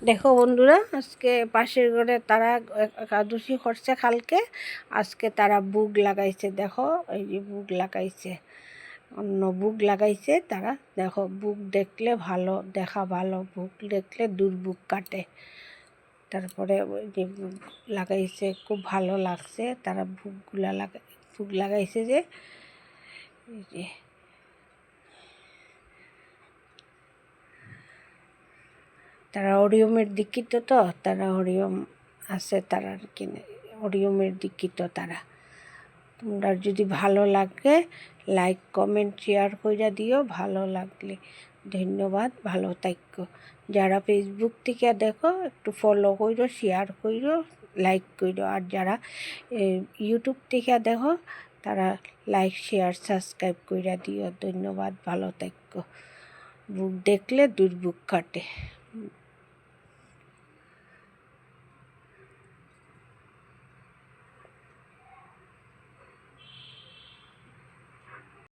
দেখো বন্ধুরা, আজকে পাশের ঘরে তারা একাদশী করছে কালকে। আজকে তারা বুক লাগাইছে, দেখো এই যে বুক লাগাইছে, অন্য বুক লাগাইছে তারা। দেখো বুক দেখলে ভালো, দেখা ভালো, বুক দেখলে দুর্বুক কাটে। তারপরে ওই যে বুক লাগাইছে, খুব ভালো লাগছে। তারা বুক লাগাইছে যে এই যে তারা হরিওমের দীক্ষিত, তো তারা হরিওম আছে, তারা আর কি হরিওমের দীক্ষিত তারা। তোমরা যদি ভালো লাগে লাইক কমেন্ট শেয়ার কইরা দিও, ভালো লাগলে। ধন্যবাদ, ভালো থাকো। যারা ফেসবুক থেকে দেখো একটু ফলো কইরো, শেয়ার কইরো, লাইক কইরো। আর যারা ইউটিউব থেকে দেখো তারা লাইক শেয়ার সাবস্ক্রাইব কইরা দিও। ধন্যবাদ, ভালো থাকো। বুক দেখলে দুর্বুক কাটে।